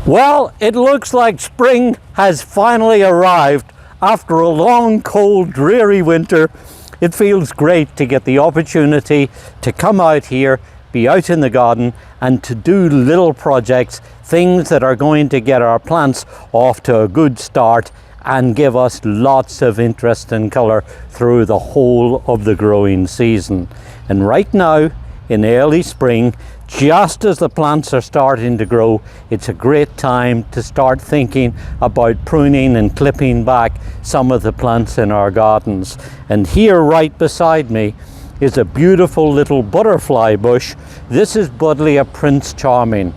Well, it looks like spring has finally arrived. After a long, cold, dreary winter, it feels great to get the opportunity to come out here, be out in the garden, and to do little projects, things that are going to get our plants off to a good start and give us lots of interest and colour through the whole of the growing season. And right now, in early spring, just as the plants are starting to grow, it's a great time to start thinking about pruning and clipping back some of the plants in our gardens. And here right beside me is a beautiful little butterfly bush. This is Buddleia Prince Charming,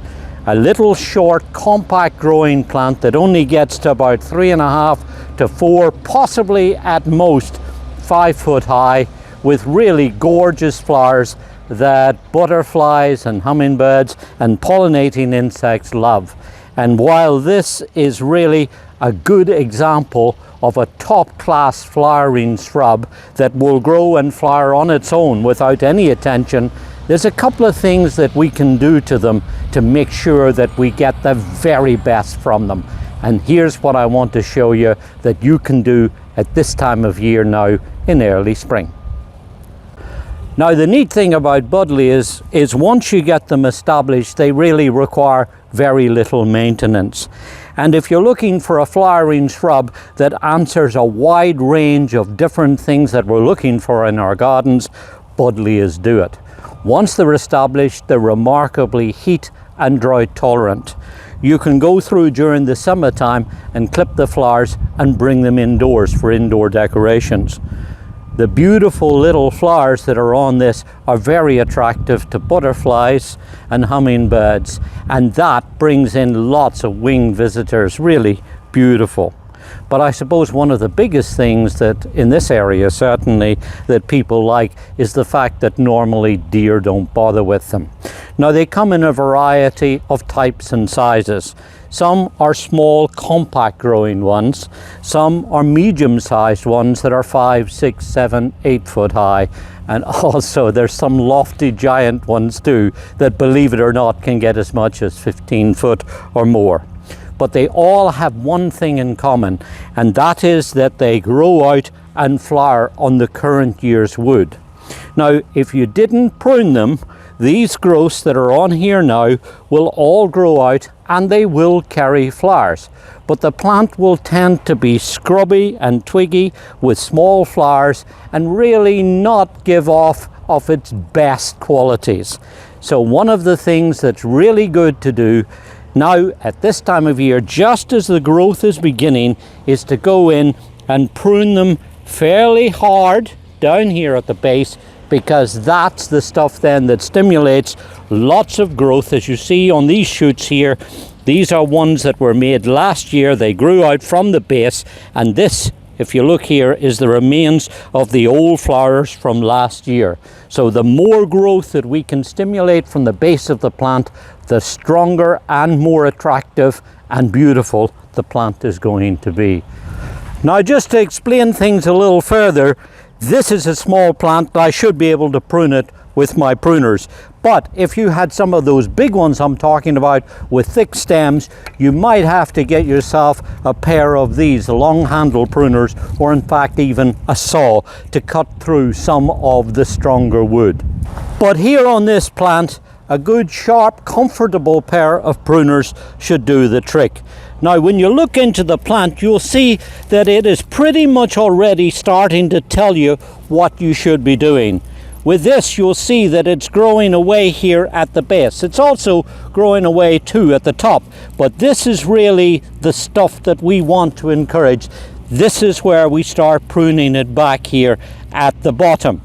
a little short, compact growing plant that only gets to about 3.5 to 4, possibly at most 5 foot high, with really gorgeous flowers that butterflies and hummingbirds and pollinating insects love. And while this is really a good example of a top-class flowering shrub that will grow and flower on its own without any attention, there's a couple of things that we can do to them to make sure that we get the very best from them. And here's what I want to show you that you can do at this time of year now in early spring. Now, the neat thing about Buddleias is once you get them established, they really require very little maintenance. And if you're looking for a flowering shrub that answers a wide range of different things that we're looking for in our gardens, Buddleias do it. Once they're established, they're remarkably heat and drought tolerant. You can go through during the summertime and clip the flowers and bring them indoors for indoor decorations. The beautiful little flowers that are on this are very attractive to butterflies and hummingbirds, and that brings in lots of winged visitors. Really beautiful. But I suppose one of the biggest things that in this area certainly that people like is the fact that normally deer don't bother with them. Now, they come in a variety of types and sizes. Some are small, compact growing ones. Some are medium-sized ones that are 5, 6, 7, 8 foot high. And also there's some lofty giant ones too that, believe it or not, can get as much as 15 foot or more. But they all have one thing in common, and that is that they grow out and flower on the current year's wood. Now, if you didn't prune them, these growths that are on here now will all grow out and they will carry flowers. But the plant will tend to be scrubby and twiggy with small flowers and really not give off of its best qualities. So one of the things that's really good to do now at this time of year, just as the growth is beginning, is to go in and prune them fairly hard down here at the base, because that's the stuff then that stimulates lots of growth. As you see on these shoots here, these are ones that were made last year. They grew out from the base, and this, if you look here, is the remains of the old flowers from last year. So the more growth that we can stimulate from the base of the plant, the stronger and more attractive and beautiful the plant is going to be. Now, just to explain things a little further, this is a small plant, but I should be able to prune it with my pruners. But if you had some of those big ones I'm talking about with thick stems, you might have to get yourself a pair of these long handle pruners, or in fact even a saw, to cut through some of the stronger wood. But here on this plant, a good, sharp, comfortable pair of pruners should do the trick. Now, when you look into the plant, you'll see that it is pretty much already starting to tell you what you should be doing. With this, you'll see that it's growing away here at the base. It's also growing away too at the top, but this is really the stuff that we want to encourage. This is where we start pruning it back here at the bottom.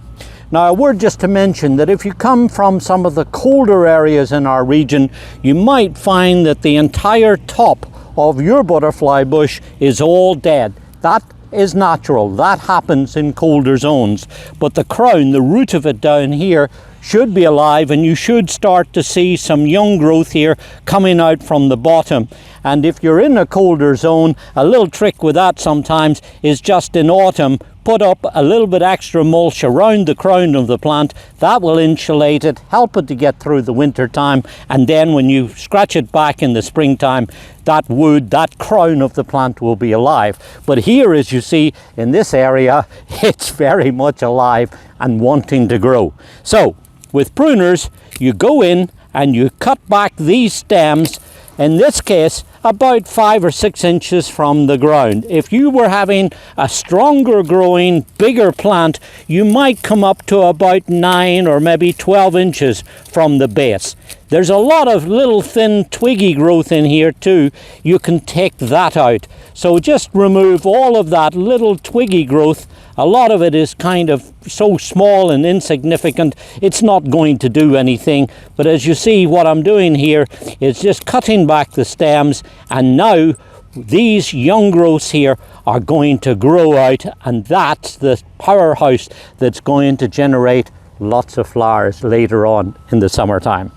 Now, a word just to mention that if you come from some of the colder areas in our region, you might find that the entire top of your butterfly bush is all dead. That is natural. That happens in colder zones. But the crown, the root of it down here, should be alive, and you should start to see some young growth here coming out from the bottom. And if you're in a colder zone, a little trick with that sometimes is just in autumn, put up a little bit extra mulch around the crown of the plant. That will insulate it, help it to get through the winter time, and then when you scratch it back in the springtime, that wood, that crown of the plant will be alive. But here, as you see in this area, it's very much alive and wanting to grow. So with pruners, you go in and you cut back these stems, in this case about 5 or 6 inches from the ground. If you were having a stronger growing, bigger plant, you might come up to about 9 or maybe 12 inches from the base. There's a lot of little thin twiggy growth in here too. You can take that out. So just remove all of that little twiggy growth. A lot of it is kind of so small and insignificant, it's not going to do anything. But as you see, what I'm doing here is just cutting back the stems, and now these young growths here are going to grow out, and that's the powerhouse that's going to generate lots of flowers later on in the summertime.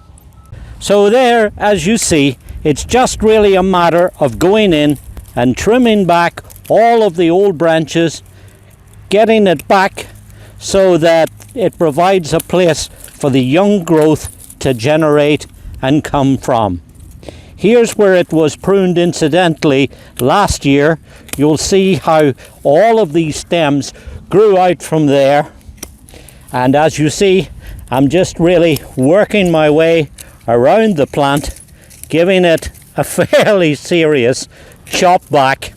So there, as you see, it's just really a matter of going in and trimming back all of the old branches, getting it back so that it provides a place for the young growth to generate and come from. Here's where it was pruned incidentally last year. You'll see how all of these stems grew out from there. And as you see, I'm just really working my way around the plant, giving it a fairly serious chop back,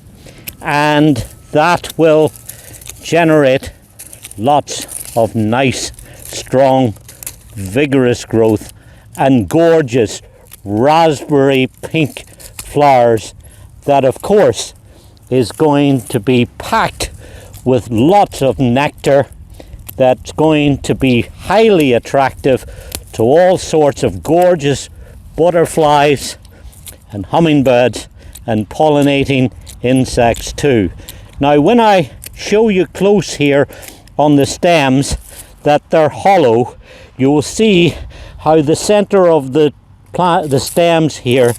and that will generate lots of nice, strong, vigorous growth and gorgeous raspberry pink flowers that of course is going to be packed with lots of nectar that's going to be highly attractive to all sorts of gorgeous butterflies and hummingbirds and pollinating insects too. Now when I show you close here on the stems that they're hollow, you will see how the center of the stems here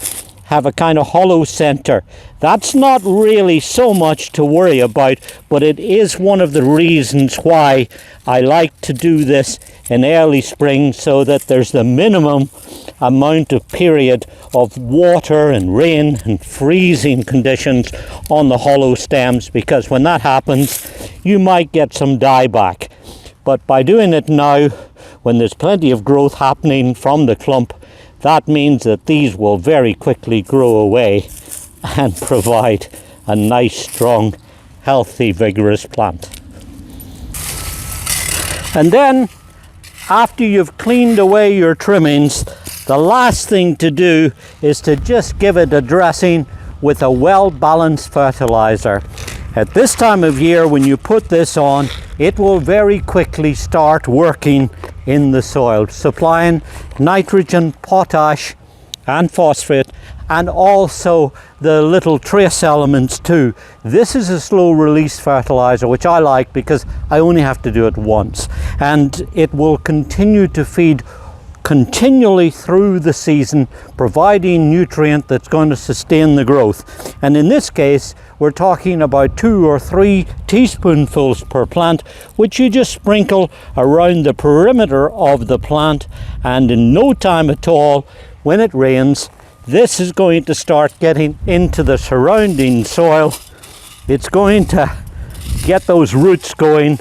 have a kind of hollow center. That's not really so much to worry about, but it is one of the reasons why I like to do this in early spring, so that there's the minimum amount of period of water and rain and freezing conditions on the hollow stems, because when that happens you might get some dieback. But by doing it now, when there's plenty of growth happening from the clump, that means that these will very quickly grow away and provide a nice, strong, healthy, vigorous plant. And then, after you've cleaned away your trimmings, the last thing to do is to just give it a dressing with a well-balanced fertilizer. At this time of year, when you put this on, it will very quickly start working in the soil, supplying nitrogen, potash and phosphate, and also the little trace elements too. This is a slow release fertilizer, which I like because I only have to do it once, and it will continue to feed continually through the season, providing nutrient that's going to sustain the growth. And in this case, we're talking about 2 or 3 teaspoonfuls per plant, which you just sprinkle around the perimeter of the plant, and in no time at all, when it rains, this is going to start getting into the surrounding soil. It's going to get those roots going.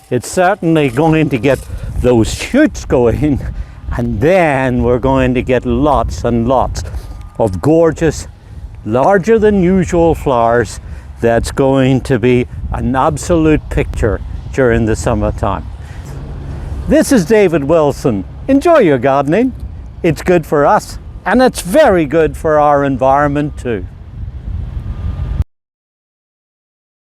It's certainly going to get those shoots going. And then we're going to get lots and lots of gorgeous, larger than usual flowers. That's going to be an absolute picture during the summertime. This is David Wilson. Enjoy your gardening. It's good for us, and it's very good for our environment too.